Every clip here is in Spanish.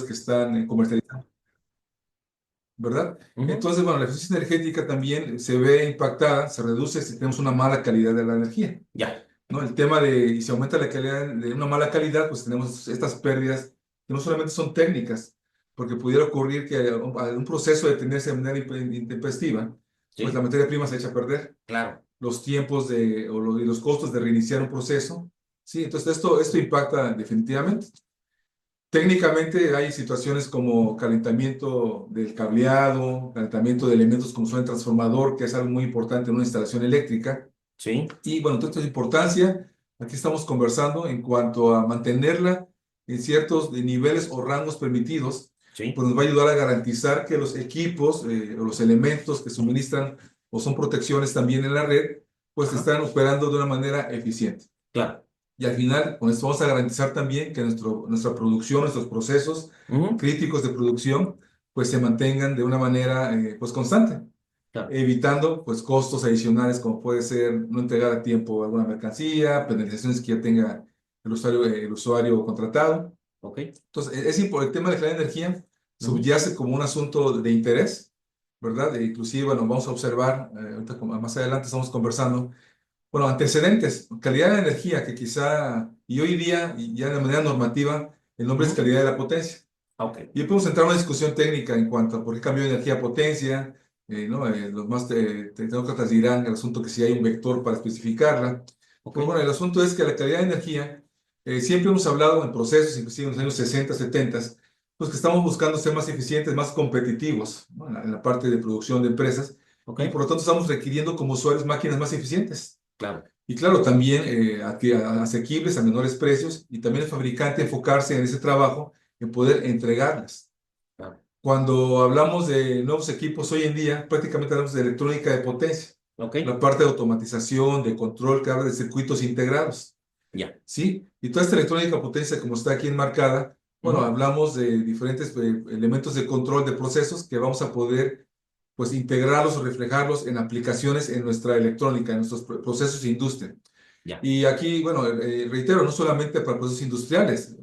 que están comercializando, ¿verdad? Ujú. Entonces, bueno, la eficiencia energética también se ve impactada, se reduce si tenemos una mala calidad de la energía, Ya, ¿no? El tema de, y si aumenta la calidad de una mala calidad, pues tenemos estas pérdidas que no solamente son técnicas, porque pudiera ocurrir que un proceso de tenerse de manera intempestiva, pues la sí, materia prima se echa a perder, claro. los tiempos y los costos de reiniciar un proceso, ¿sí? Entonces, esto impacta definitivamente. Técnicamente hay situaciones como calentamiento del cableado, calentamiento de elementos como son el transformador, que es algo muy importante en una instalación eléctrica. Sí, Y bueno, toda esta importancia, aquí estamos conversando en cuanto a mantenerla en ciertos niveles o rangos permitidos, sí. pues nos va a ayudar a garantizar que los equipos o los elementos que suministran o son protecciones también en la red, pues Ajá, están operando de una manera eficiente. claro. Y al final, con esto vamos a garantizar también que nuestra producción, nuestros procesos Ujú, críticos de producción, pues se mantengan de una manera pues constante, claro. evitando pues costos adicionales como puede ser no entregar a tiempo alguna mercancía, penalizaciones que ya tenga el usuario contratado. Ok. Entonces, el tema de la calidad de energía Ujú, subyace como un asunto de interés, ¿verdad? Inclusive, bueno, vamos a observar, ahorita más adelante estamos conversando, bueno, antecedentes, calidad de energía, que quizá, y hoy día, y ya de manera normativa, el nombre es ujú. calidad de la potencia. Ok. Y ahí podemos entrar a una discusión técnica en cuanto a por qué cambió de energía a potencia, ¿no? Los más tecnócratas dirán el asunto que si hay un vector para especificarla. Ok. Pero bueno, el asunto es que la calidad de energía, siempre hemos hablado en procesos, inclusive en los años 60, 70, pues que estamos buscando ser más eficientes, más competitivos, ¿no? En la parte de producción de empresas, Ok. y por lo tanto estamos requiriendo como usuarios máquinas más eficientes. Claro. Y claro, también asequibles a menores precios y también el fabricante enfocarse en ese trabajo, en poder entregarlas. Claro. Cuando hablamos de nuevos equipos hoy en día, prácticamente hablamos de electrónica de potencia, Ok. la parte de automatización, de control que habla de circuitos integrados, Ya. ¿sí? Y toda esta electrónica de potencia, como está aquí enmarcada, bueno, Ujú, hablamos de diferentes elementos de control de procesos que vamos a poder, pues, integrarlos o reflejarlos en aplicaciones en nuestra electrónica, en nuestros procesos de industria. ya. Y aquí, bueno, reitero, no solamente para procesos industriales,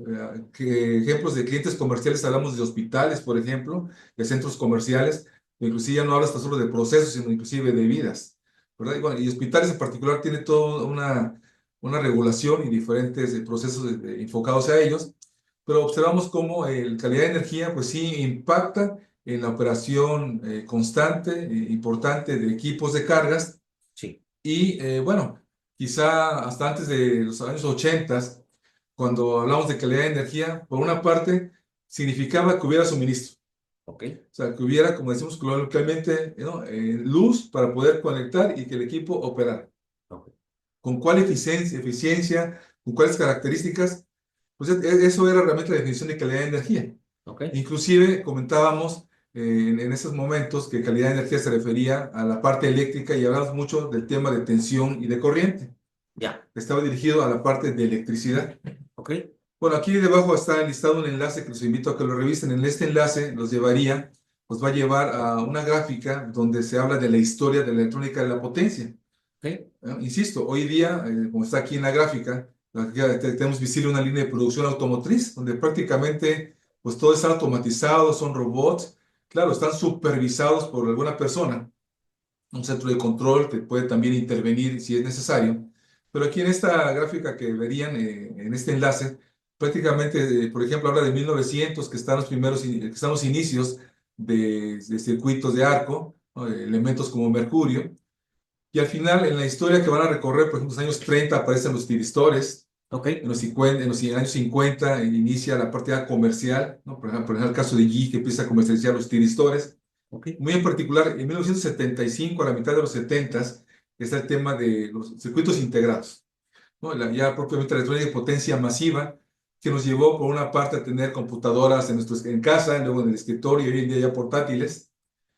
que ejemplos de clientes comerciales, hablamos de hospitales, por ejemplo, de centros comerciales, inclusive ya no hablas tan solo de procesos, sino inclusive de vidas, ¿verdad? Y, bueno, y hospitales en particular tiene toda una regulación y diferentes procesos enfocados a ellos, pero observamos cómo la calidad de energía, pues sí, impacta en la operación constante, importante de equipos de cargas Sí. y bueno, quizá hasta antes de los años 80, cuando hablamos de calidad de energía, por una parte, significaba que hubiera suministro. Ok. O sea, que hubiera, como decimos coloquialmente, ¿no? Luz para poder conectar y que el equipo operara. Ok. ¿Con cuál eficiencia, con cuáles características? Pues eso era realmente la definición de calidad de energía. Ok. Inclusive comentábamos en esos momentos que calidad de energía se refería a la parte eléctrica y hablamos mucho del tema de tensión y de corriente. Ya. Estaba dirigido a la parte de electricidad. Ok. Bueno, aquí debajo está listado un enlace que los invito a que lo revisen. En este enlace los llevaría, pues va a llevar a una gráfica donde se habla de la historia de la electrónica de la potencia. Ok. Insisto, hoy día, como está aquí en la gráfica, tenemos visible una línea de producción automotriz donde prácticamente pues todo está automatizado, son robots. Claro, están supervisados por alguna persona, un centro de control que puede también intervenir si es necesario. Pero aquí en esta gráfica que verían en este enlace, prácticamente, por ejemplo, habla de 1900, que están los primeros, que están los inicios de circuitos de arco, ¿no? Elementos como mercurio. Y al final, en la historia que van a recorrer, por ejemplo, en los años 30 aparecen los tiristores, Ok. en los años 50 inicia la parte ya comercial, ¿no? Por ejemplo, el caso de G, que empieza a comercializar los tiristores. Ok. Muy en particular, en 1975, a la mitad de los 70, está el tema de los circuitos integrados, ¿no? Ya propiamente la electrónica de potencia masiva, que nos llevó por una parte a tener computadoras en casa, luego en el escritorio y hoy en día ya portátiles,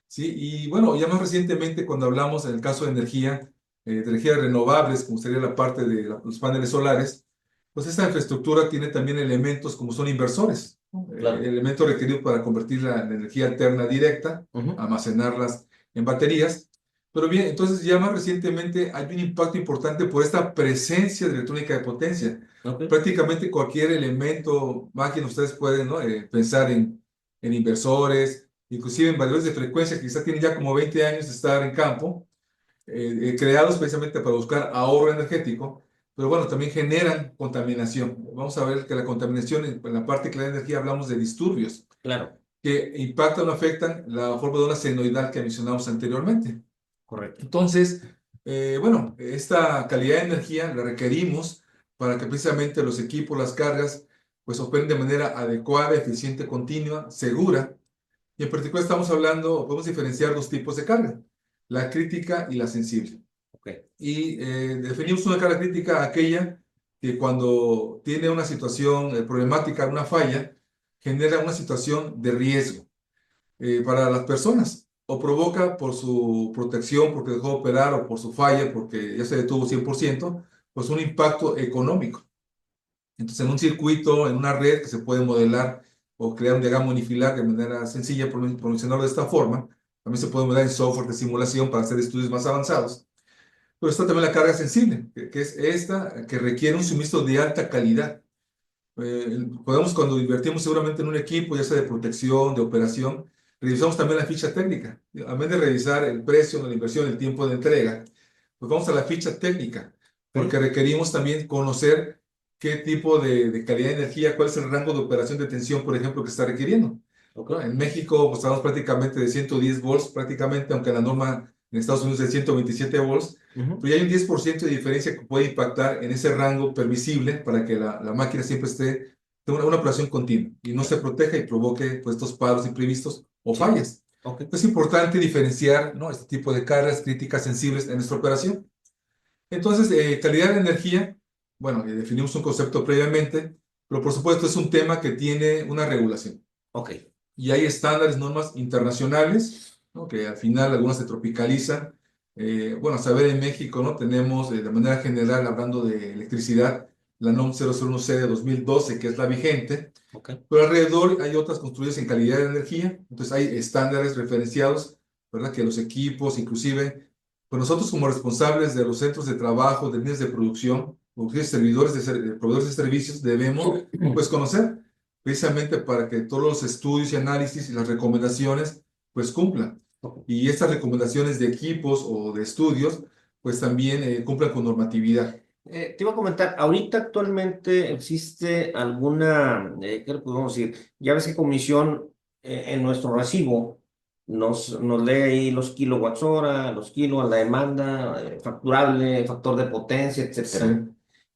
¿sí? Y bueno, ya más recientemente, cuando hablamos en el caso de energías renovables, como sería la parte de los paneles solares, pues esta infraestructura tiene también elementos como son inversores, ¿no? Claro. Elementos requeridos para convertir la energía alterna directa, Ujú, almacenarlas en baterías. Pero bien, entonces ya más recientemente hay un impacto importante por esta presencia de electrónica de potencia. Ok. Prácticamente cualquier elemento, máquina, ustedes pueden, ¿no? Pensar en inversores, inclusive en valores de frecuencia que quizá tienen ya como 20 años de estar en campo, creados precisamente para buscar ahorro energético, pero bueno, también generan contaminación. Vamos a ver que la contaminación, en la parte clara de energía, hablamos de disturbios Claro, que impactan o afectan la forma de una senoidal que mencionamos anteriormente. correcto. Entonces, bueno, esta calidad de energía la requerimos para que precisamente los equipos, las cargas, pues operen de manera adecuada, eficiente, continua, segura. Y en particular estamos hablando, podemos diferenciar dos tipos de carga, la crítica y la sensible. Ok. Y definimos una carga crítica aquella que cuando tiene una situación problemática, una falla, genera una situación de riesgo para las personas o provoca por su protección, porque dejó de operar o por su falla, porque ya se detuvo 100%, pues un impacto económico. Entonces, en un circuito, en una red que se puede modelar o crear un diagrama unifilar de manera sencilla, por mencionarlo de esta forma, también se puede modelar en software de simulación para hacer estudios más avanzados. Pero está también la carga sensible, que es esta que requiere un suministro de alta calidad. Podemos, cuando invertimos seguramente en un equipo, ya sea de protección, de operación, revisamos también la ficha técnica. A vez de revisar el precio de la inversión, el tiempo de entrega, pues vamos a la ficha técnica, porque Ok. requerimos también conocer qué tipo de calidad de energía, cuál es el rango de operación de tensión, por ejemplo, que está requiriendo. Ok. ¿No? En México, pues estamos prácticamente de 110 volts, prácticamente, aunque la norma en Estados Unidos es de 127 volts, Ujú. pero ya hay un 10% de diferencia que puede impactar en ese rango permisible para que la máquina siempre esté en una operación continua y no se proteja y provoque pues, estos paros imprevistos o Sí. fallas. Ok. Es importante diferenciar, ¿no? Este tipo de cargas críticas sensibles en nuestra operación. Entonces, calidad de energía, bueno, definimos un concepto previamente, pero por supuesto es un tema que tiene una regulación Ok. y hay estándares, normas internacionales, ¿no? Que al final algunas se tropicalizan. Bueno, a saber, en México, ¿no? Tenemos de manera general, hablando de electricidad, la NOM 001C de 2012, que es la vigente, Ok. pero alrededor hay otras construidas en calidad de energía, entonces hay estándares referenciados, ¿verdad? Que los equipos, inclusive, pues nosotros como responsables de los centros de trabajo, de líneas de producción, o servidores de proveedores de servicios, debemos, pues, conocer precisamente para que todos los estudios y análisis y las recomendaciones pues cumplan. Ok. Y estas recomendaciones de equipos o de estudios pues también cumplan con normatividad. Te iba a comentar, ahorita actualmente existe alguna, ¿qué le podemos decir? Ya ves que comisión en nuestro recibo nos lee ahí los kilowatts hora, los kilos, la demanda, facturable, factor de potencia, etcétera. Sí.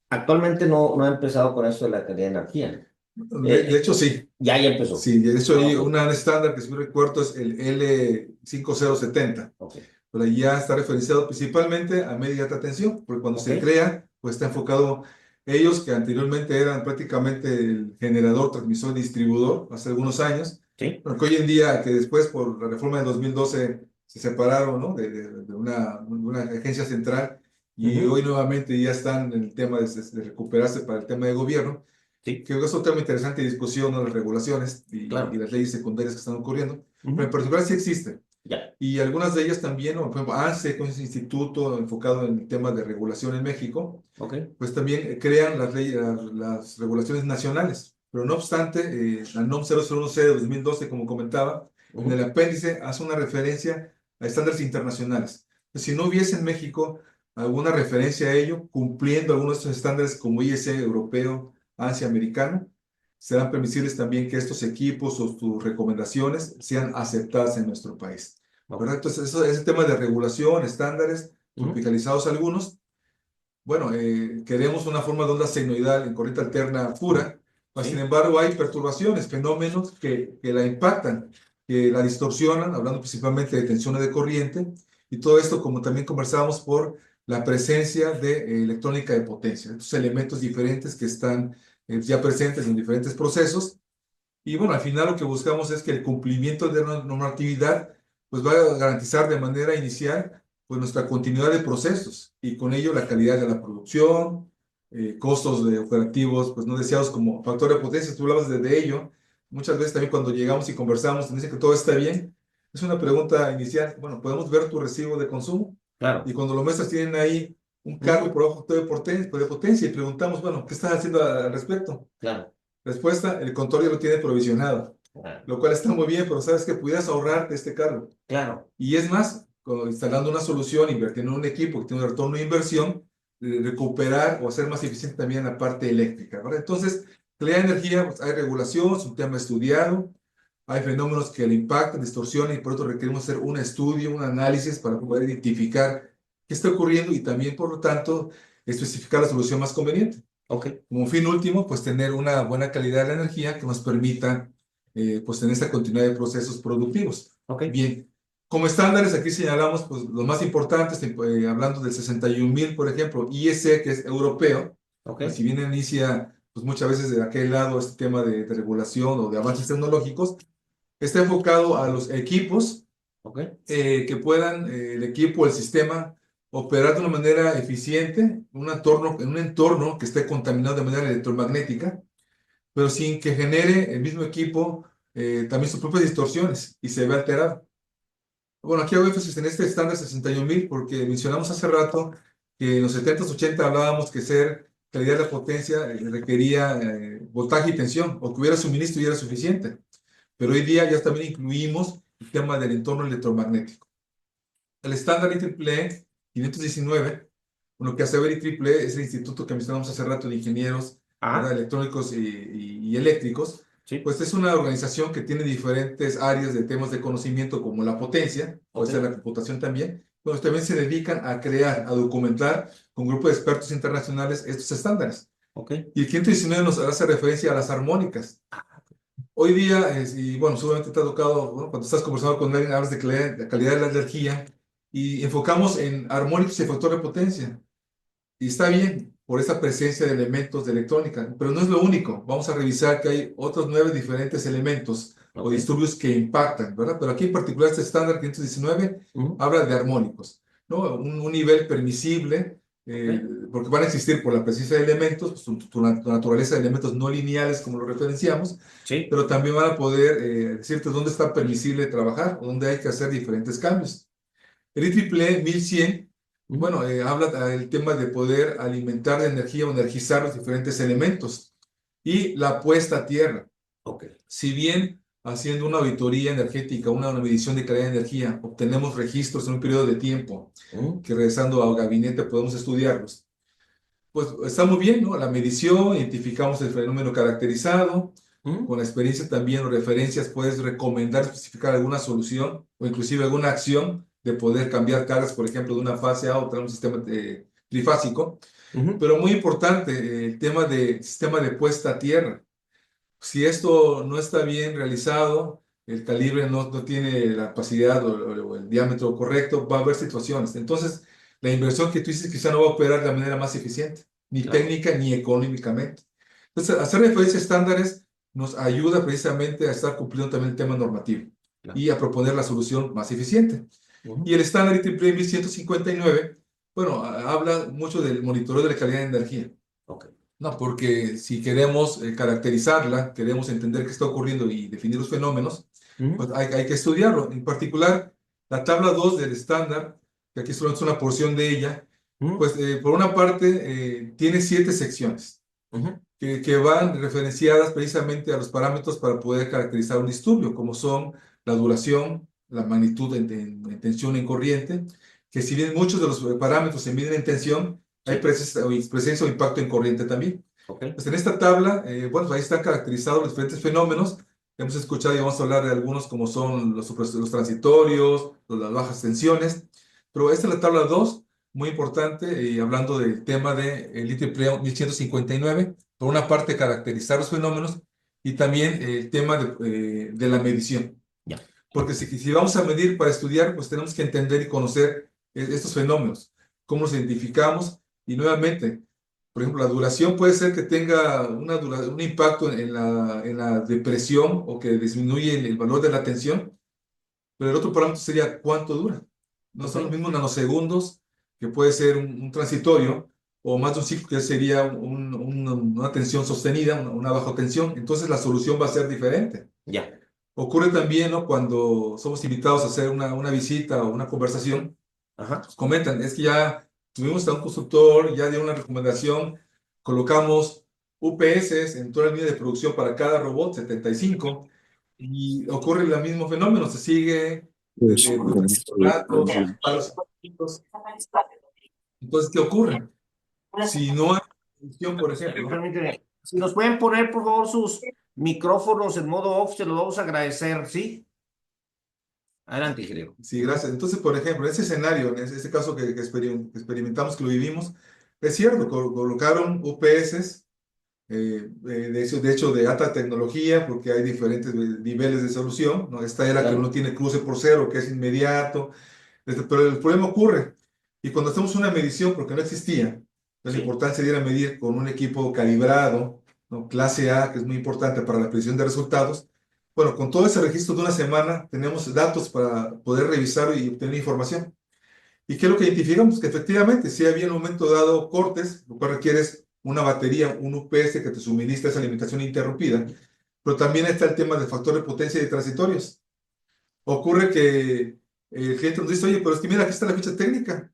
Actualmente no ha empezado con eso de la calidad de energía. De hecho, sí. Ya empezó. Sí, de hecho Ah, hay ok, una estándar que si me recuerdo es el L5070, ok, pero ahí ya está referenciado principalmente a media y alta tensión, porque cuando ok, se crea, pues está enfocado ellos que anteriormente eran prácticamente el generador, transmisor y distribuidor hace algunos años, sí. pero que hoy en día, que después por la reforma de 2012 se separaron, ¿no? de una agencia central y Ujú. hoy nuevamente ya están en el tema de recuperarse para el tema de gobierno, Sí, que es otro tema interesante de discusión, ¿no? Las regulaciones y claro. las leyes secundarias que están ocurriendo, pero en Ujú. particular sí existen. Ya. Y algunas de ellas también, ¿no? Por ejemplo, ANSE, que es un instituto enfocado en el tema de regulación en México, Ok. pues también crean las leyes, las regulaciones nacionales. Pero no obstante, la NOM 001C de 2012, como comentaba, en el Ujú. apéndice hace una referencia a estándares internacionales. Pues, si no hubiese en México alguna referencia a ello, cumpliendo algunos de estos estándares como IEC europeo, ANSI americano, serán permisibles también que estos equipos o sus recomendaciones sean aceptadas en nuestro país. Ok. ¿Verdad? Entonces, ese tema de regulación, estándares, Ujú. tropicalizados algunos, bueno, queremos una forma de onda senoidal en corriente alterna pura, mas sin Sí. embargo hay perturbaciones, fenómenos que la impactan, que la distorsionan, hablando principalmente de tensiones de corriente, y todo esto, como también conversábamos, por la presencia de electrónica de potencia, estos elementos diferentes que están ya presentes en diferentes procesos, y bueno, al final lo que buscamos es que el cumplimiento de la normatividad pues va a garantizar de manera inicial pues nuestra continuidad de procesos y con ello la calidad de la producción, costos de operativos pues no deseados como factor de potencia, tú hablabas de ello. Muchas veces también cuando llegamos y conversamos nos dicen que todo está bien, Es una pregunta inicial. Bueno, podemos ver tu recibo de consumo y Claro. cuando lo muestras tienen ahí un cargo Ujú. por abajo de potencia y preguntamos, bueno, ¿qué estás haciendo al respecto? Claro. Respuesta, el control ya lo tiene provisionado, Claro. lo cual está muy bien, pero sabes que pudieras ahorrarte este cargo. Claro. Y es más, instalando una solución, invirtiendo en un equipo que tiene un retorno de inversión, recuperar o hacer más eficiente también la parte eléctrica, ¿verdad? Entonces, calidad de energía, pues, hay regulación, es un tema estudiado, hay fenómenos que le impactan, distorsionan y por eso requerimos hacer un estudio, un análisis para poder identificar qué está ocurriendo y también, por lo tanto, especificar la solución más conveniente. Ok. Como fin último, pues tener una buena calidad de la energía que nos permita, pues tener esta continuidad de procesos productivos. Ok. Bien, como estándares aquí señalamos, pues los más importantes, hablando del 61.000, por ejemplo, IEC, que es europeo, pues, Ok. si bien inicia, pues muchas veces de aquel lado este tema de regulación o de avances tecnológicos, está enfocado a los equipos Ok. que puedan el equipo, el sistema, operar de una manera eficiente en un entorno que esté contaminado de manera electromagnética, pero sin que genere el mismo equipo también sus propias distorsiones y se vea alterado. Bueno, aquí hago énfasis en este estándar 61.000 porque mencionamos hace rato que en los 70s, 80 hablábamos que ser calidad de la potencia requería voltaje y tensión, o que hubiera suministro y era suficiente. Pero hoy día ya también incluimos el tema del entorno electromagnético. El estándar IEEE 519, bueno, que hace ver IEEE es el instituto que mencionamos hace rato de ingenieros, ¿verdad? Ah, Electrónicos y eléctricos, sí. pues es una organización que tiene diferentes áreas de temas de conocimiento como la potencia, puede Ok. ser la computación también, pero también se dedican a crear, a documentar con grupos de expertos internacionales estos estándares. Ok. Y el 519 nos hace referencia a las armónicas. Hoy día, y bueno, seguramente te ha tocado, bueno, cuando estás conversando con alguien, hablas de calidad de la energía y enfocamos en armónicos y factor de potencia. Y está bien por esa presencia de elementos de electrónica, pero no es lo único. Vamos a revisar que hay otros 9 diferentes elementos o Ok. disturbios que impactan, ¿verdad? Pero aquí en particular este estándar 519 Ujú. habla de armónicos, ¿no? Un nivel permisible, Ok. porque van a existir por la presencia de elementos, pues, tu naturaleza de elementos no lineales, como lo referenciamos, Sí. pero también van a poder decirte dónde está permisible trabajar o dónde hay que hacer diferentes cambios. El IEEE 1100, Ujú. bueno, habla del tema de poder alimentar de energía o energizar los diferentes elementos y la puesta a tierra. Ok. Si bien haciendo una auditoría energética, una medición de calidad de energía, obtenemos registros en un periodo de tiempo Ujú. que regresando al gabinete podemos estudiarlos, pues está muy bien, ¿no? La medición, identificamos el fenómeno caracterizado, Ujú. con la experiencia también o referencias puedes recomendar, especificar alguna solución o inclusive alguna acción de poder cambiar cargas, por ejemplo, de una fase a otra, un sistema trifásico. Ujú. Pero muy importante, el tema de sistema de puesta a tierra. Si esto no está bien realizado, el calibre no tiene la capacidad o el diámetro correcto, va a haber situaciones. Entonces, la inversión que tú dices quizá no va a operar de la manera más eficiente, ni Claro. técnica ni económicamente. Entonces, hacer referencia a estándares nos ayuda precisamente a estar cumpliendo también el tema normativo Claro. y a proponer la solución más eficiente. Y Ujú. el estándar IEEE 1159, bueno, habla mucho del monitoreo de la calidad de energía. Ok. No, porque si queremos caracterizarla, queremos entender qué está ocurriendo y definir los fenómenos, pues Ujú. hay que estudiarlo. En particular, la tabla 2 del estándar, que aquí solo es una porción de ella, Ujú. pues por una parte tiene 7 secciones Ujú. que van referenciadas precisamente a los parámetros para poder caracterizar un disturbio, como son la duración, la magnitud en tensión en corriente, que si bien muchos de los parámetros se miden en tensión, hay Sí. presencia o impacto en corriente también. Ok. Pues en esta tabla, bueno, ahí están caracterizados los diferentes fenómenos. Hemos escuchado y vamos a hablar de algunos como son los transitorios, las bajas tensiones, pero esta es la tabla 2 muy importante, hablando del tema del IEEE 1159 por una parte, caracterizar los fenómenos y también el tema de la medición. Ya. Porque si vamos a medir para estudiar, pues tenemos que entender y conocer estos fenómenos, cómo los identificamos y nuevamente, por ejemplo, la duración puede ser que tenga un impacto en la depresión o que disminuye el valor de la tensión, pero el otro parámetro sería cuánto dura. No Ok. son los mismos nanosegundos que puede ser un transitorio o más de un ciclo que sería una tensión sostenida, una baja tensión. Entonces la solución va a ser diferente. Ya. Ocurre también, ¿no? Cuando somos invitados a hacer una visita o una conversación, Ajá. nos comentan, es que ya tuvimos a un consultor, ya dio una recomendación, colocamos UPS en toda la línea de producción para cada robot, 75, y ocurre el mismo fenómeno, se sigue desde ratos, palos eléctricos. Entonces, ¿qué ocurre? Si no hay producción, por ejemplo, Permíteme. Si nos pueden poner, por favor, sus micrófonos en modo off, se los vamos a agradecer, ¿sí? Adelante, ingeniero. sí, gracias. Entonces, por ejemplo, en ese escenario, en ese caso que experimentamos, que lo vivimos, es cierto, colocaron UPS, de hecho, de alta tecnología, porque hay diferentes niveles de solución, ¿no? Esta era que Claro. uno tiene cruce por cero, que es inmediato, pero el problema ocurre. Y cuando hacemos una medición, porque no existía, la Sí. importancia de ir a medir con un equipo calibrado, ¿no? Clase A, que es muy importante para la predicción de resultados. Bueno, con todo ese registro de una semana, tenemos datos para poder revisar y obtener información. ¿Y qué es lo que identificamos? Que efectivamente, si había en un momento dado cortes, lo cual requieres una batería, un UPS que te suministra esa alimentación interrumpida, pero también está el tema del factor de potencia y de transitorios. Ocurre que el cliente nos dice, oye, pero es que mira, aquí está la ficha técnica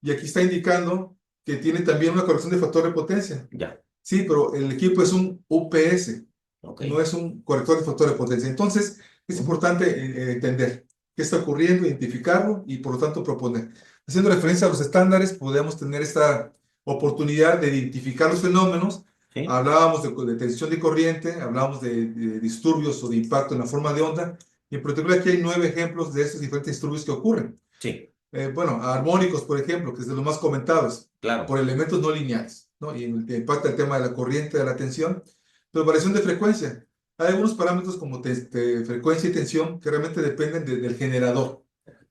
y aquí está indicando que tiene también una corrección de factor de potencia. Ya. Sí, pero el equipo es un UPS, Ok. no es un corrector de factor de potencia. Entonces, es importante entender qué está ocurriendo, identificarlo y por lo tanto proponer. Haciendo referencia a los estándares, podemos tener esta oportunidad de identificar los fenómenos. Sí. Hablábamos de tensión de corriente, hablábamos de disturbios o de impacto en la forma de onda, y en particular aquí hay 9 ejemplos de estos diferentes disturbios que ocurren. Sí. Bueno, armónicos, por ejemplo, que es de los más comentados, Claro. por elementos no lineales, ¿no? Y impacta el tema de la corriente, de la tensión, pero variación de frecuencia. Hay algunos parámetros como frecuencia y tensión que realmente dependen del generador,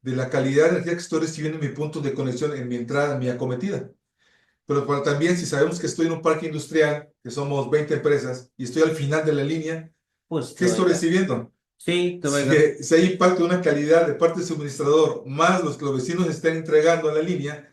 de la calidad de energía que estoy recibiendo en mi punto de conexión, en mi entrada, en mi acometida. Pero también si sabemos que estoy en un parque industrial, que somos 20 empresas, y estoy al final de la línea, Pues te ¿qué va a estoy llegar. recibiendo? Sí, te va a Si, llegar. si hay impacto de una calidad de parte del suministrador, más los que los vecinos estén entregando a la línea,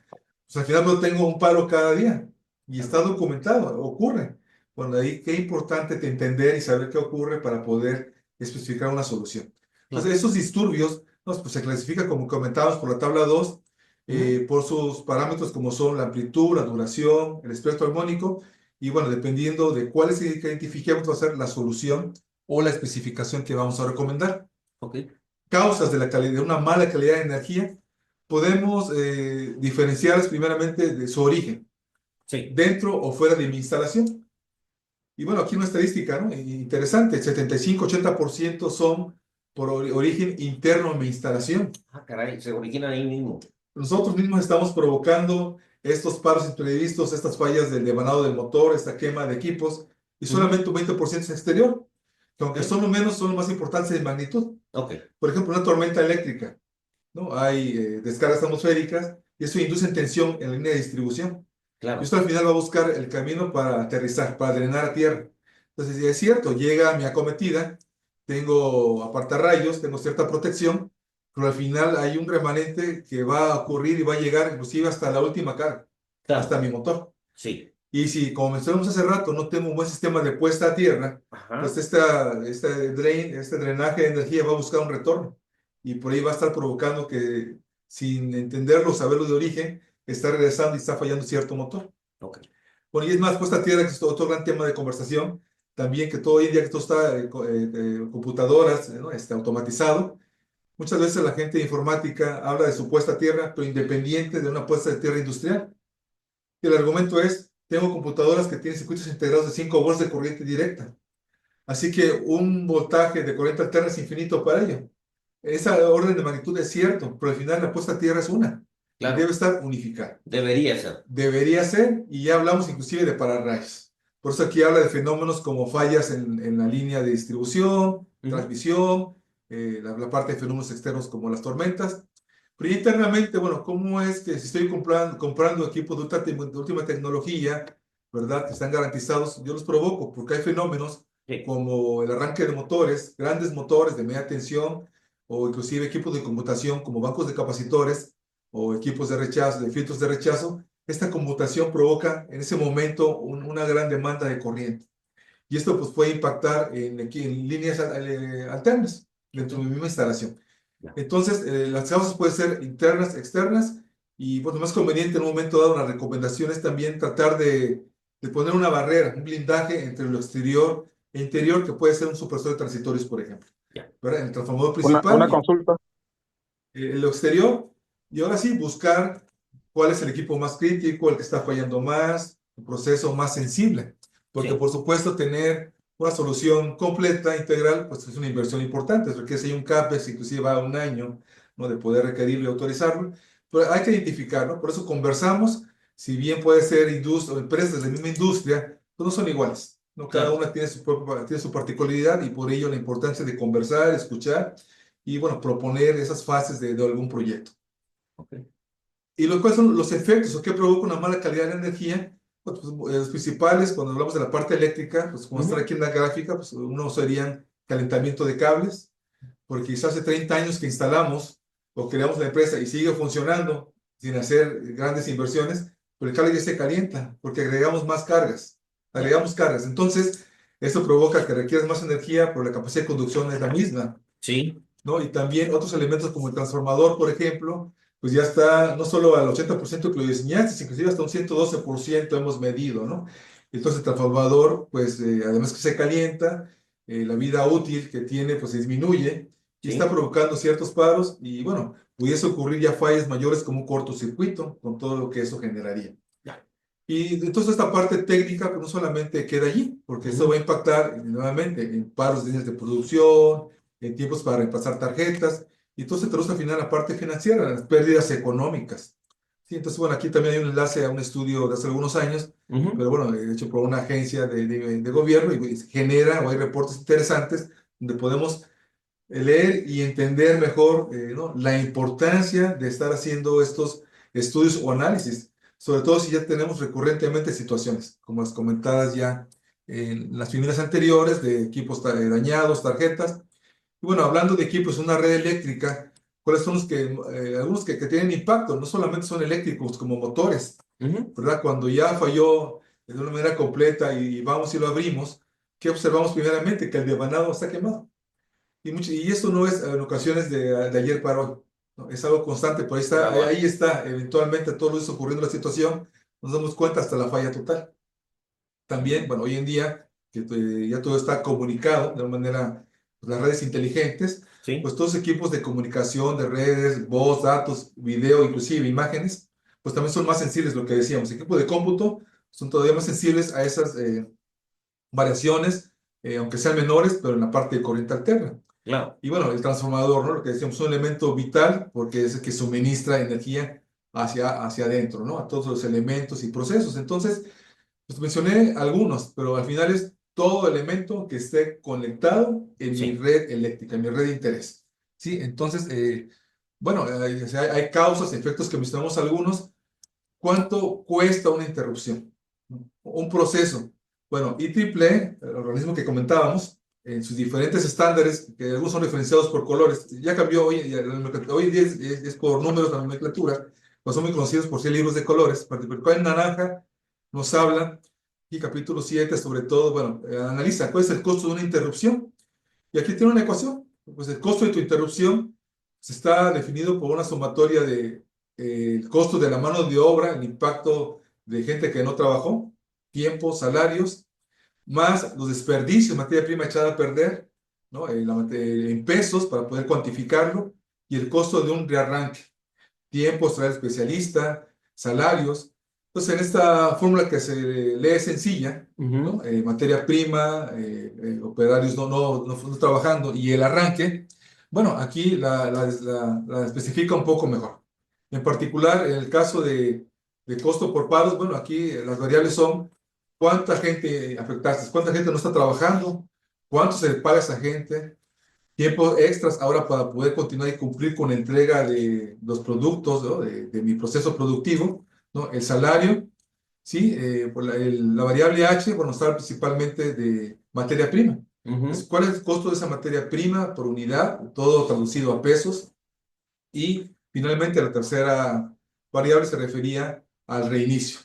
pues al final yo tengo un paro cada día. Y está documentado, ocurre. Bueno, ahí qué importante entender y saber qué ocurre para poder especificar una solución. Entonces, Claro. esos disturbios, ¿no? Pues se clasifican como comentábamos por la tabla 2 Ujú. por sus parámetros como son la amplitud, la duración, el espectro armónico, y bueno, dependiendo de cuáles identifiquemos, va a ser la solución o la especificación que vamos a recomendar. Ok. Causas de, de una mala calidad de energía, podemos diferenciarlas primeramente de su origen, Sí. dentro o fuera de mi instalación. Y bueno, aquí una estadística, ¿no? Interesante, el 75-80% son por origen interno en mi instalación. Ah, caray, se originan ahí mismo. Nosotros mismos estamos provocando estos paros imprevistos, estas fallas del devanado del motor, esta quema de equipos, y Ujú. solamente un 20% es exterior, que aunque Ok. son lo menos, son lo más importantes en magnitud. Ok. Por ejemplo, una tormenta eléctrica, ¿no? Hay descargas atmosféricas y eso induce tensión en la línea de distribución. Y Claro. esto al final va a buscar el camino para aterrizar, para drenar a tierra. Entonces, si es cierto, llega a mi acometida, tengo apartarrayos, tengo cierta protección, pero al final hay un remanente que va a ocurrir y va a llegar inclusive hasta la última carga, hasta Claro. mi motor. Sí. Y si, como mencionamos hace rato, no tengo un buen sistema de puesta a tierra, pues Ajá. este drenaje de energía va a buscar un retorno. Y por ahí va a estar provocando que, sin entenderlo, saberlo de origen, está regresando y está fallando cierto motor. Ok. Bueno, y es más, puesta a tierra, que es otro gran tema de conversación, también que todo hoy en día que todo está computadoras, ¿no? Automatizado. Muchas veces la gente de informática habla de su puesta a tierra, pero independiente de una puesta de tierra industrial. Y el argumento es, tengo computadoras que tienen circuitos integrados de 5 volts de corriente directa. Así que un voltaje de corriente alterna es infinito para ello. Esa orden de magnitud es cierto, pero al final la puesta a tierra es una y debe Claro. estar unificada. Debería ser. Debería ser, y ya hablamos inclusive de pararrayos. Por eso aquí habla de fenómenos como fallas en la línea de distribución, Ujú. transmisión, la parte de fenómenos externos como las tormentas. Pero internamente, bueno, ¿cómo es que si estoy comprando equipos de última tecnología, ¿verdad? Que están garantizados, yo los provoco porque hay fenómenos Sí. como el arranque de motores, grandes motores de media tensión, o inclusive equipos de computación como bancos de capacitores o equipos de rechazo, de filtros de rechazo. Esta conmutación provoca en ese momento una gran demanda de corriente. Y esto pues puede impactar en líneas alternas. dentro de mi misma instalación. Ya. Entonces, las causas pueden ser internas, externas, y bueno, más conveniente en un momento dado, una recomendación es también tratar de poner una barrera, un blindaje entre lo exterior e interior, que puede ser un supresor de transitorios, por ejemplo, Ya. ¿verdad? En el transformador Una principal y consulta. lo exterior, y ahora sí, buscar cuál es el equipo más crítico, el que está fallando más, el proceso más sensible, porque Sí. por supuesto tener una solución completa, integral, pues es una inversión importante, porque si hay un CAPEX, inclusive va a un año, ¿no? De poder requerirlo y autorizarlo, pero hay que identificar, ¿no? Por eso conversamos, si bien puede ser industria o empresas de la misma industria, pues no son iguales, ¿no? Cada Claro. una tiene su particularidad y por ello la importancia de conversar, escuchar y, bueno, proponer esas fases de algún proyecto. Ok. ¿Y cuáles son los efectos o qué provoca una mala calidad de la energía? Los principales, cuando hablamos de la parte eléctrica, pues como está Ujú. aquí en la gráfica, pues uno serían calentamiento de cables, porque quizás hace 30 años que instalamos o creamos la empresa y sigue funcionando sin hacer grandes inversiones, pero el cable ya se calienta porque Ya. agregamos cargas. Entonces, eso provoca que requieras más energía, pero la capacidad de conducción es la misma, Sí. ¿no? Y también otros elementos como el transformador, por ejemplo, pues ya está no solo al 80% que lo diseñaste, sino inclusive hasta un 112% hemos medido, ¿no? Entonces el transformador, pues además que se calienta, la vida útil que tiene, pues disminuye y está Sí. provocando ciertos paros y bueno, pudiese ocurrir ya fallas mayores como un cortocircuito, con todo lo que eso generaría. Ya. Y entonces esta parte técnica pues, no solamente queda allí, porque eso va a Ujú. impactar nuevamente en paros de líneas de producción, en tiempos para reemplazar tarjetas, y entonces traduce al final la parte financiera, las pérdidas económicas. Sí, entonces, bueno, aquí también hay un enlace a un estudio de hace algunos años, Ujú. pero bueno, hecho por una agencia de gobierno y genera, o hay reportes interesantes donde podemos leer y entender mejor ¿no? La importancia de estar haciendo estos estudios o análisis, sobre todo si ya tenemos recurrentemente situaciones, como las comentadas ya en las primeras anteriores, de equipos dañados, tarjetas. Y bueno, hablando de equipos, una red eléctrica, ¿cuáles son los que, algunos que tienen impacto? No solamente son eléctricos como motores, Ujú. ¿verdad? Cuando ya falló de una manera completa y vamos y lo abrimos, ¿qué observamos primeramente? Que el devanado está quemado. Y esto no es en ocasiones de ayer para hoy, ¿no? Es algo constante, pero Gradual. ahí está, eventualmente todo eso ocurriendo la situación, nos damos cuenta hasta la falla total. También, bueno, hoy en día, que ya todo está comunicado de una manera, pues, las redes inteligentes, Sí. pues todos los equipos de comunicación, de redes, voz, datos, video, inclusive imágenes, pues también son más sensibles, lo que decíamos, equipos de cómputo son todavía más sensibles a esas variaciones, aunque sean menores, pero en la parte de corriente alterna. Claro. Y bueno, el transformador, ¿no? Lo que decíamos, es un elemento vital porque es el que suministra energía hacia adentro, ¿no? A todos los elementos y procesos. Entonces, pues mencioné algunos, pero al final es todo elemento que esté conectado en mi Sí. red eléctrica, en mi red de interés. ¿Sí? Entonces, bueno, o sea, hay causas, efectos que mencionamos algunos. ¿Cuánto cuesta una interrupción? Un proceso. Bueno, IEEE, el organismo que comentábamos, en sus diferentes estándares, que algunos son referenciados por colores, ya cambió hoy en día es por números la nomenclatura, pues son muy conocidos por ser libros de colores, particular en naranja nos habla, y capítulo 7 sobre todo, bueno, analiza cuál es el costo de una interrupción. Y aquí tiene una ecuación, pues el costo de tu interrupción se está definido por una sumatoria de el costo de la mano de obra, el impacto de gente que no trabajó, tiempo, salarios, más los desperdicios, materia prima echada a perder, ¿no? En pesos para poder cuantificarlo, y el costo de un rearranque, tiempos, traer especialista, salarios. Entonces, en esta fórmula que se lee sencilla, Ujú. ¿no? Materia prima, operarios no trabajando y el arranque, bueno, aquí la especifica un poco mejor. En particular, en el caso de costo por paros, bueno, aquí las variables son cuánta gente afectaste, cuánta gente no está trabajando, cuánto se le paga a esa gente, tiempos extras ahora para poder continuar y cumplir con la entrega de los productos, ¿no? De mi proceso productivo, ¿no? El salario, ¿sí? Por la variable H, bueno, está principalmente de materia prima. Entonces, Ujú. ¿cuál es el costo de esa materia prima por unidad? Todo traducido a pesos. Y finalmente la tercera variable se refería al reinicio,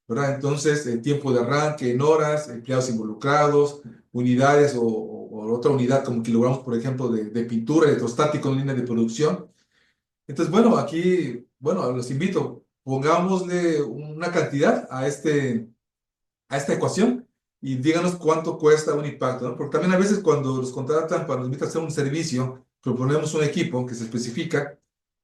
¿verdad? Entonces, el tiempo de arranque en horas, empleados involucrados, unidades o o otra unidad como kilogramos, por ejemplo, de pintura electrostático en línea de producción. Entonces, bueno, aquí, bueno, los invito, pongámosle una cantidad a esta ecuación y díganos cuánto cuesta un impacto, ¿no? Porque también a veces cuando los contratan para nos invitan a hacer un servicio, proponemos un equipo que se especifica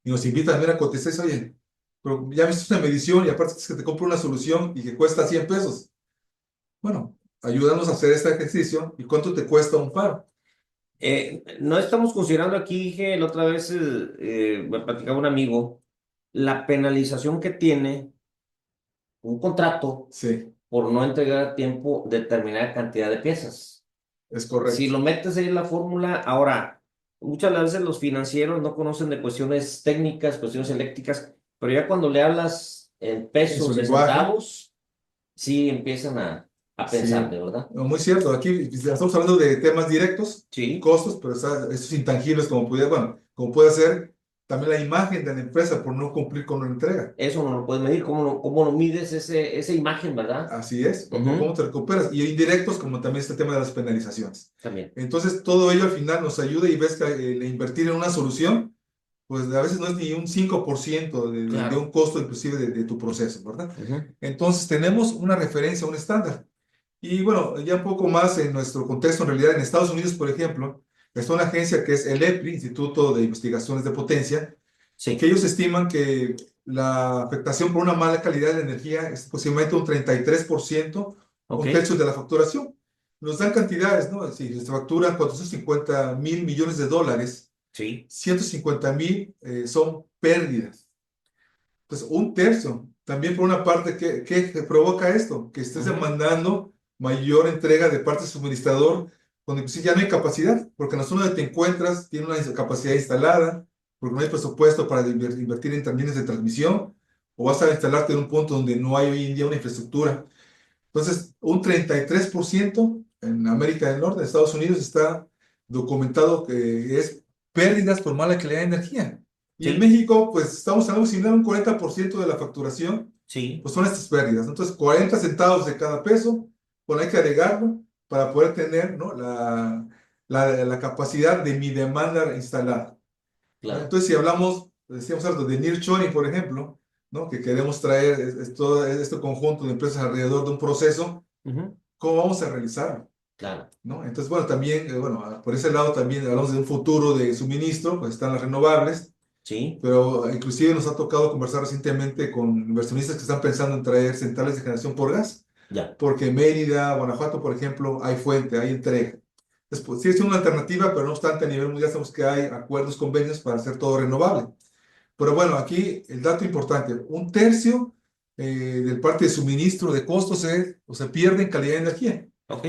y nos invitan a ver a cotizar, y dice, oye, pero ya viste una medición y aparte es que te compro una solución y que cuesta 100 pesos. Bueno, ayúdanos a hacer este ejercicio y cuánto te cuesta un par. No estamos considerando aquí, que la otra vez me platicaba un amigo, la penalización que tiene un contrato Sí, por no entregar a tiempo determinada cantidad de piezas. es Si correcto. lo metes ahí en la fórmula, ahora, muchas veces los financieros no conocen de cuestiones técnicas, cuestiones eléctricas, pero ya cuando le hablas en En su pesos y lenguaje, centavos, sí empiezan a pensar, sí. ¿de verdad? No, muy cierto. Aquí estamos hablando de temas directos, Sí, costos, pero esos intangibles como pudiera, bueno, como puede ser también la imagen de la empresa por no cumplir con una entrega. eso no lo puedes medir. Cómo lo mides esa imagen, verdad? Así es, cómo Ujú, te recuperas. Y indirectos como también este tema de las penalizaciones. también. Entonces, todo ello al final nos ayuda y ves que el invertir en una solución, pues a veces no es ni un 5% de un Claro. costo inclusive de tu proceso, ¿verdad? Ujú, Entonces, tenemos una referencia, un estándar. Y bueno, ya un poco más en nuestro contexto, en realidad en Estados Unidos, por ejemplo, está una agencia que es el EPRI, Instituto de Investigaciones de Potencia, que sí. ellos estiman que la afectación por una mala calidad de energía es aproximadamente un 33%, Ok. un tercio de la facturación. Nos dan cantidades, ¿no? Si se factura 450.000 millones de dólares, Sí. 150.000 son pérdidas. Entonces, un tercio. También por una parte, ¿qué provoca esto? Que estés Ujú, demandando mayor entrega de parte del suministrador, donde pues, sí ya no hay capacidad, porque en la zona donde te encuentras tiene una capacidad instalada, porque no hay presupuesto para invertir en líneas de transmisión, o vas a instalarte en un punto donde no hay hoy en día una infraestructura. Entonces, un 33% en América del Norte, en Estados Unidos, está documentado que es pérdidas por mala calidad de energía. Y en sí. México, pues estamos hablando similar, un 40% de la facturación, Sí. pues son estas pérdidas. Entonces, 40 centavos de cada peso, pues hay que agregarlo para poder tener, ¿no? la capacidad de mi demanda instalada. Claro. Entonces, si hablamos, decíamos algo de nearshoring, por ejemplo, ¿no? Que queremos traer todo este conjunto de empresas alrededor de un proceso, Ujú, ¿cómo vamos a realizarlo? claro. ¿No? Entonces, bueno, también, bueno, por ese lado también hablamos de un futuro de suministro, pues están las renovables, Sí. pero inclusive nos ha tocado conversar recientemente con inversionistas que están pensando en traer centrales de generación por gas, Ya. porque en Mérida, Guanajuato, por ejemplo, hay fuente, hay entrega. Después, sí es una alternativa, pero no obstante, a nivel mundial sabemos que hay acuerdos, convenios para hacer todo renovable. Pero bueno, aquí el dato importante, un tercio del parte de suministro de costos o se pierde en calidad de energía. Ok.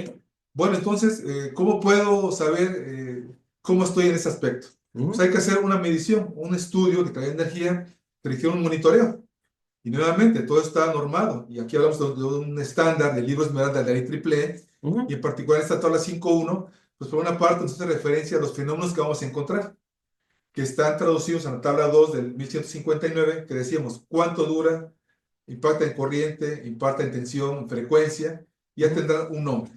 Bueno, entonces, ¿cómo puedo saber cómo estoy en ese aspecto? Pues Ujú, hay que hacer una medición, un estudio de calidad de energía, que requiere un monitoreo. Y nuevamente, todo está normado. Y aquí hablamos de un estándar del libro Esmeralda de la ley triple y ujú, en particular esta tabla 5.1, pues por una parte nos hace referencia a los fenómenos que vamos a encontrar, que están traducidos en la tabla 2 del 1159, que decíamos cuánto dura, impacta en corriente, impacta en tensión, en frecuencia, y ya ujú, tendrá un nombre.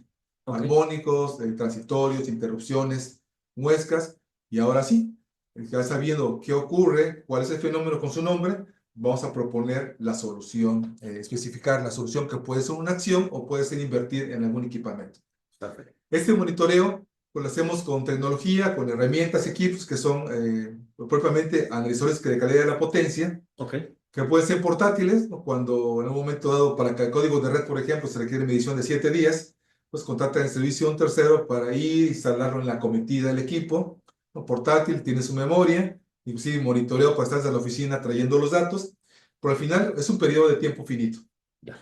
ok. Armónicos, transitorios, interrupciones, muescas, y ahora sí, ya sabiendo qué ocurre, cuál es el fenómeno con su nombre, vamos a proponer la solución, especificar la solución que puede ser una acción o puede ser invertir en algún equipamiento. Perfecto. Este monitoreo pues, lo hacemos con tecnología, con herramientas, equipos que son propiamente analizadores de calidad de la potencia, Ok. que pueden ser portátiles, ¿no? Cuando en un momento dado para el código de red, por ejemplo, se requiere medición de 7 días, pues contrata en servicio a un tercero para ir, instalarlo en la cometida del equipo, ¿no? Portátil, tiene su memoria, inclusive monitoreo para estar desde la oficina trayendo los datos, pero al final es un periodo de tiempo finito, Ya.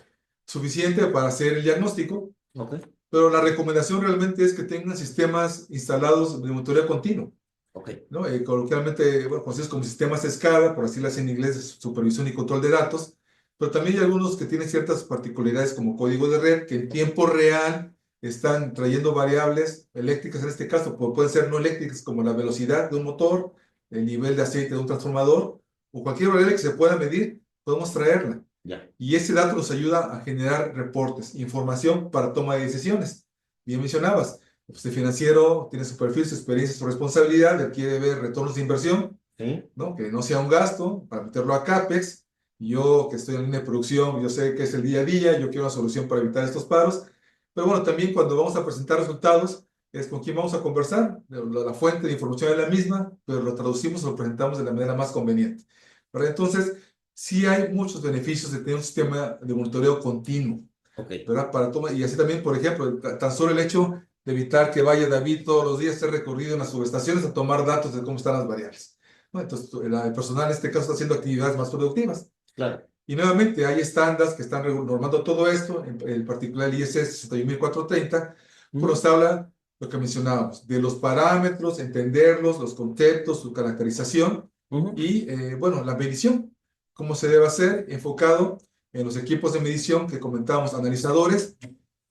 suficiente para hacer el diagnóstico, Ok. pero la recomendación realmente es que tengan sistemas instalados de monitoreo continuo, Ok. ¿no? Coloquialmente, bueno, conocidos como sistemas SCADA, por así decirlo en inglés, es supervisión y control de datos, pero también hay algunos que tienen ciertas particularidades como código de red, que en tiempo real están trayendo variables eléctricas, en este caso, pueden ser no eléctricas como la velocidad de un motor, el nivel de aceite de un transformador, o cualquier variable que se pueda medir, podemos traerla. Ya. Y ese dato nos ayuda a generar reportes, información para toma de decisiones. Bien mencionabas, Este financiero tiene su perfil, su experiencia, su responsabilidad, él quiere ver retornos de inversión, Sí. ¿no? Que no sea un gasto para meterlo a CAPEX. Y yo que estoy en línea de producción, yo sé que es el día a día, yo quiero una solución para evitar estos paros. Pero bueno, también cuando vamos a presentar resultados, es con quién vamos a conversar. La fuente de información es la misma, pero lo traducimos o lo presentamos de la manera más conveniente, ¿verdad? Entonces, sí hay muchos beneficios de tener un sistema de monitoreo continuo, Ok. ¿verdad? Para tomar, y así también, por ejemplo, tan solo el hecho de evitar que vaya David todos los días a hacer recorrido en las subestaciones a tomar datos de cómo están las variables, ¿no? Entonces, el personal en este caso está haciendo actividades más productivas. Claro. Y nuevamente hay estándares que están normando todo esto, en particular el ISO 61430, pues Ujú, nos habla lo que mencionábamos, de los parámetros, entenderlos, los conceptos, su caracterización ujú, y, bueno, la medición, cómo se debe hacer, enfocado en los equipos de medición que comentábamos, analizadores.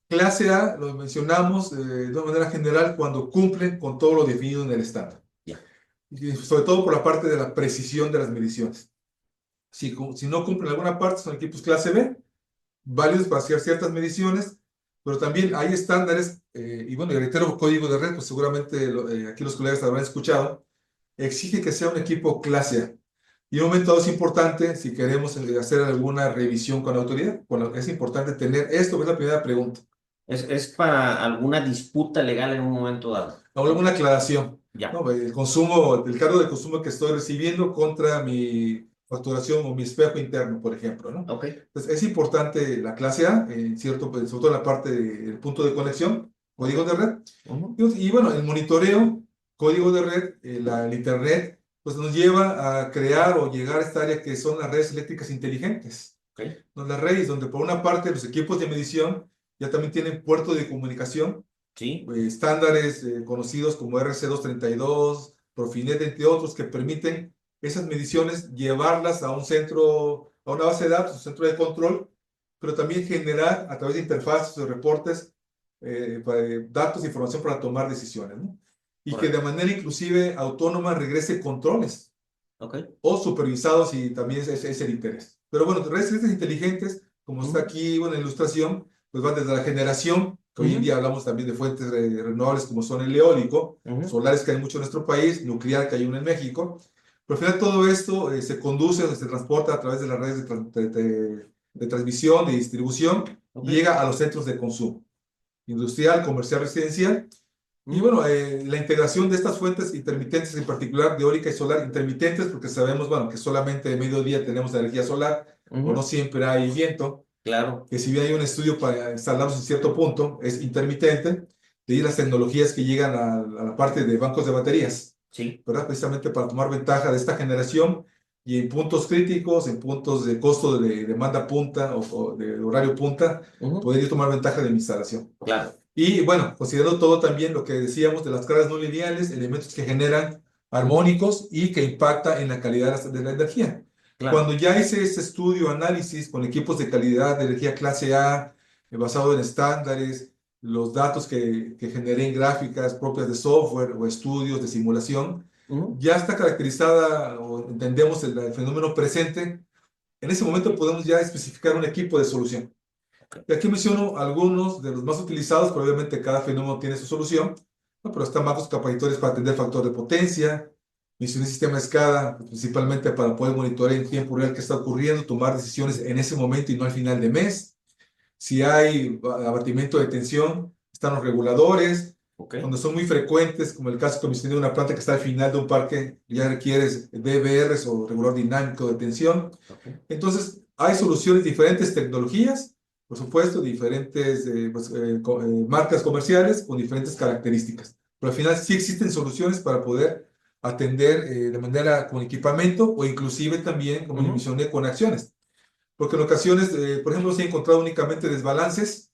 Clase A, lo mencionamos de una manera general cuando cumplen con todo lo definido en el estándar, ya. y sobre todo por la parte de la precisión de las mediciones. Si no cumplen alguna parte, son equipos clase B, válidos para hacer ciertas mediciones, pero también hay estándares, y bueno, y reitero, código de red, pues seguramente aquí los colegas habrán escuchado, exige que sea un equipo clase A. Y un momento dado es importante, si queremos hacer alguna revisión con la autoridad, es importante tener esto, que es la primera pregunta. Es para alguna disputa legal en un momento dado. Ahora, una aclaración, Ya. ¿no? El consumo, el cargo de consumo que estoy recibiendo contra mi facturación o mi espejo interno, por ejemplo, ¿no? Ok. Entonces, es importante la clase A, cierto, pues, sobre todo en la parte del punto de conexión, Ok. código de red. Ujú, Y bueno, el monitoreo, código de red, el Internet, pues nos lleva a crear o llegar a esta área que son las redes eléctricas inteligentes, ok. ¿no? Las redes donde por una parte los equipos de medición ya también tienen puerto de comunicación, Sí. estándares conocidos como RC232, Profinet, entre otros, que permiten esas mediciones llevarlas a un centro, a una base de datos, un centro de control, pero también generar a través de interfaces o reportes datos e información para tomar decisiones, ¿no? Y que de Correcto. manera inclusive autónoma regrese controles Ok. o supervisados si también es el interés. Pero bueno, redes inteligentes, como está Ujú, aquí bueno, en la ilustración, pues van desde la generación, que hoy en ujú, día hablamos también de fuentes renovables como son el eólico, ujú, solares que hay mucho en nuestro país, nuclear que hay uno en México, pero al final todo esto se conduce, se transporta a través de las redes de transmisión, de distribución, y ok. llega a los centros de consumo, industrial, comercial, residencial, y Ujú, bueno, la integración de estas fuentes intermitentes, en particular de eólica y solar, intermitentes, porque sabemos, bueno, que solamente de mediodía tenemos energía solar, o no ujú, siempre hay viento, claro. que si bien hay un estudio para instalarlos en cierto punto, es intermitente, de ahí las tecnologías que llegan a la parte de bancos de baterías, Sí. ¿verdad? Precisamente para tomar ventaja de esta generación y en puntos críticos, en puntos de costo de demanda punta o de horario punta, Ujú, poder tomar ventaja de mi instalación. claro. Y bueno, considerando todo también lo que decíamos de las cargas no lineales, elementos que generan armónicos y que impacta en la calidad de la energía. Claro. Cuando ya hice este estudio, análisis con equipos de calidad de energía clase A, basado en estándares, los datos que generé en gráficas propias de software o estudios de simulación, Ujú, ya está caracterizada o entendemos el fenómeno presente. En ese momento podemos ya especificar un equipo de solución. Y aquí menciono algunos de los más utilizados, pero obviamente cada fenómeno tiene su solución, ¿no? Pero están macros capacitores para atender factor de potencia, mencioné sistema de escala, principalmente para poder monitorear en tiempo real qué está ocurriendo, tomar decisiones en ese momento y no al final de mes. Si hay abatimiento de tensión, están los reguladores. ok. Cuando son muy frecuentes, como el caso que mencioné de una planta que está al final de un parque, ya requieres DVRs o regulador dinámico de tensión. Ok. Entonces, hay soluciones, diferentes tecnologías, por supuesto, diferentes pues, marcas comerciales con diferentes características. Pero al final sí existen soluciones para poder atender de manera con equipamiento o inclusive también, como le Ujú, mencioné, con acciones. Porque en ocasiones, por ejemplo, se han encontrado únicamente desbalances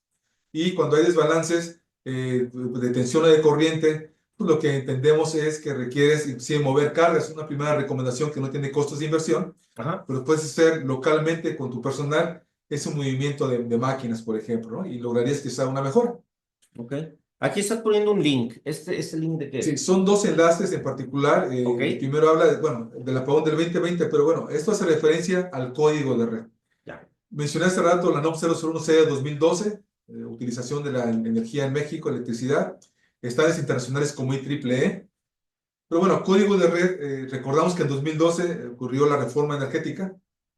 y cuando hay desbalances de tensión o de corriente, pues lo que entendemos es que requieres sí, mover cargas. Una primera recomendación que no tiene costos de inversión, ajá. pero puedes hacer localmente con tu personal ese movimiento de máquinas, por ejemplo, ¿no? Y lograrías quizá una mejora. Ok. Aquí estás poniendo un link. ¿Este link de qué Sí, es? son dos enlaces en particular. Ok. El primero habla de, bueno, del apagón del 2020, pero bueno, esto hace referencia al código de red. Ya. Mencioné hace rato la NOM 001C de 2012, utilización de la energía en México, electricidad. estándares internacionales como IEEE. Pero bueno, código de red, recordamos que en 2012 ocurrió la reforma energética.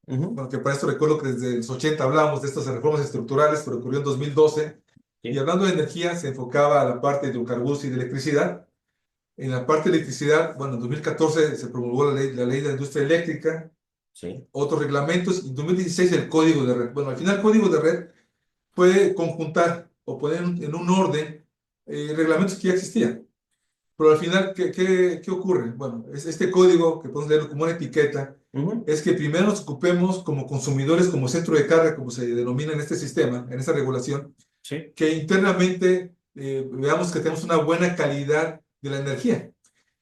Ujú. Bueno, que para esto recuerdo que desde los 80 hablábamos de estas reformas estructurales, pero ocurrió en 2012. Y Sí, hablando de energía, se enfocaba a la parte de hidrocarburos y de electricidad. En la parte de electricidad, bueno, en 2014 se promulgó la ley de la industria eléctrica, sí. otros reglamentos, y en 2016 el código de red. Bueno, al final el código de red puede conjuntar o poner en un orden reglamentos que ya existían. Pero al final, ¿qué ocurre? Bueno, este código, que podemos leerlo como una etiqueta, Ujú. es que primero nos ocupemos como consumidores, como centro de carga, como se denomina en este sistema, en esta regulación, Sí. que internamente veamos que tenemos una buena calidad de la energía.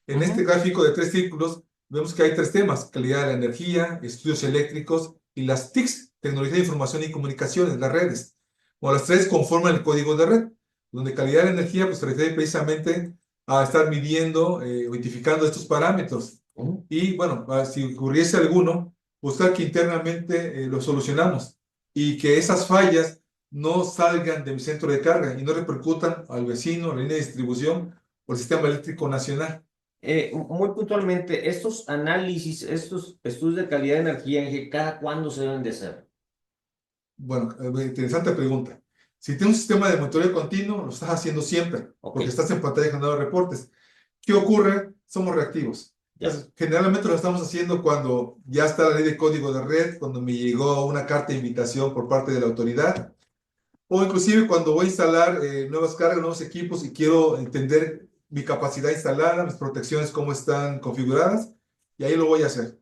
En este Ujú. gráfico de tres círculos vemos que hay tres temas: calidad de la energía, estudios eléctricos y las TICs, tecnología de información y comunicaciones, las redes. Bueno, las tres conforman el código de red, donde calidad de la energía pues, se refiere precisamente a estar midiendo o identificando estos parámetros. Ujú. Y bueno, si ocurriese alguno, buscar que internamente lo solucionamos y que esas fallas no salgan de mi centro de carga y no repercutan al vecino, a la línea de distribución o al sistema eléctrico nacional. Muy puntualmente, estos análisis, estos estudios de calidad de energía, ¿cada cuándo se deben de hacer? Bueno, interesante pregunta. Si tienes un sistema de monitoreo continuo, lo estás haciendo siempre, Ok, porque estás en pantalla generando reportes. ¿Qué ocurre? Somos reactivos. ya. Entonces, generalmente lo estamos haciendo cuando ya está la ley de código de red, cuando me llegó una carta de invitación por parte de la autoridad, o inclusive cuando voy a instalar nuevas cargas, nuevos equipos y quiero entender mi capacidad instalada, mis protecciones, cómo están configuradas, y ahí lo voy a hacer.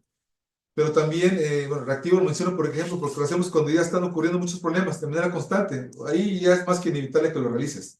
Pero también, bueno, reactivo lo menciono, por ejemplo, porque lo hacemos cuando ya están ocurriendo muchos problemas de manera constante. Ahí ya es más que inevitable que lo realices,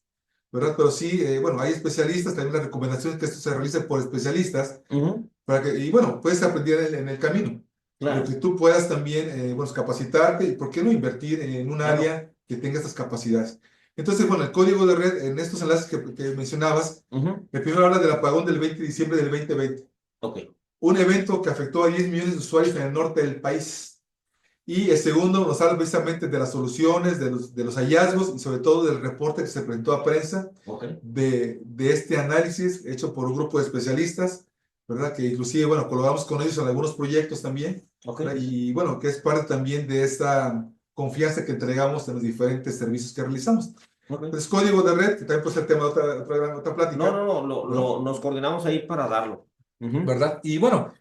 ¿verdad? Pero sí, bueno, hay especialistas, también la recomendación es que esto se realice por especialistas, Ujú. y bueno, puedes aprender en el camino, pero que Claro, tú puedas también, bueno, capacitarte y, ¿por qué no invertir en un claro. área que tenga estas capacidades? Entonces, bueno, el código de red, en estos enlaces que mencionabas, Ujú. el primero habla del apagón del 20 de diciembre del 2020, Ok, un evento que afectó a 10 millones de usuarios en el norte del país. Y el segundo nos habla precisamente de las soluciones, de los hallazgos y sobre todo del reporte que se presentó a prensa ok, de este análisis hecho por un grupo de especialistas, ¿verdad? Que inclusive, bueno, colaboramos con ellos en algunos proyectos también, ok, ¿verdad? Y bueno, que es parte también de esta confianza que entregamos en los diferentes servicios que realizamos. ok. Entonces, código de red, que también puede ser tema de otra No, plática, no, no, ¿no? nos coordinamos ahí para darlo. Ujú. ¿Verdad? Y bueno,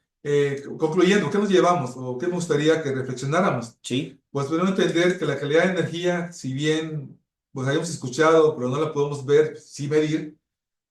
concluyendo, ¿qué nos llevamos o qué me gustaría que reflexionáramos? Sí. Pues primero entender que la calidad de energía, si bien pues hayamos escuchado, pero no la podemos ver, sí medir,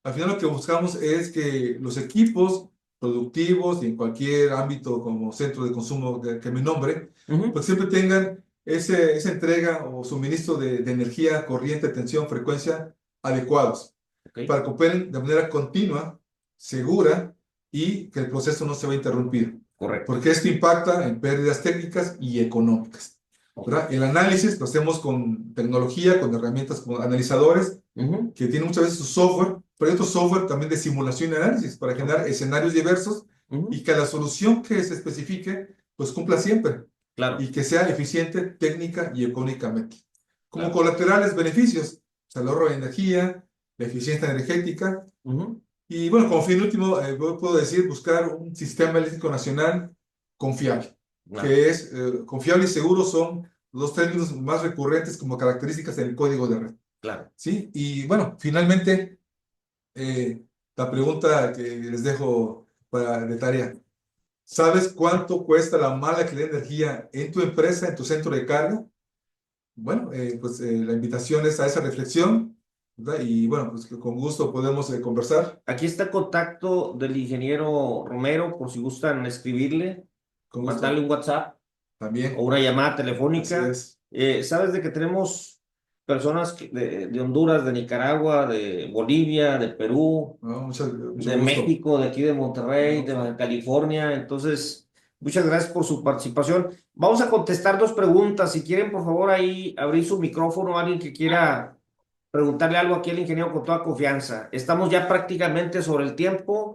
al final lo que buscamos es que los equipos productivos y en cualquier ámbito como centro de consumo que me nombre, Ujú. pues siempre tengan esa entrega o suministro de energía, corriente, tensión, frecuencia adecuados Ok, para que operen de manera continua, segura y que el proceso no se va a interrumpir, correcto. porque esto impacta en pérdidas técnicas y económicas. Ok. ¿Verdad? El análisis lo hacemos con tecnología, con herramientas como analizadores, Ujú. que tienen muchas veces su software, pero hay otro software también de simulación y análisis para Ok. generar escenarios diversos y Ujú. que la solución que se especifique pues cumpla siempre y Claro, que sea eficiente técnica y económicamente. Como claro. colaterales beneficios, o sea, el ahorro de energía, la eficiencia energética Ujú. y bueno, como fin último, yo puedo decir buscar un sistema eléctrico nacional confiable, Claro, que es confiable y seguro son los términos más recurrentes como características en el código de red. claro. ¿Sí? Y bueno, finalmente, la pregunta que les dejo de tarea. ¿Sabes cuánto cuesta la mala calidad de energía en tu empresa, en tu centro de carga? Bueno, pues la invitación es a esa reflexión, ¿verdad? Y bueno, pues que con gusto podemos conversar, Aquí está el contacto del ingeniero Romero, por si gustan escribirle, con mandarle gusto un WhatsApp o también. una llamada Así telefónica. es. Sabes de que tenemos personas de Honduras, de Nicaragua, de Bolivia, de Perú, No, mucho de gusto. México, de aquí de Monterrey, No, de Baja California. Entonces, muchas gracias por su participación. Vamos a contestar dos preguntas. Si quieren, por favor, ahí abrir su micrófono, alguien que quiera preguntarle algo aquí al ingeniero con toda confianza. Estamos ya prácticamente sobre el tiempo.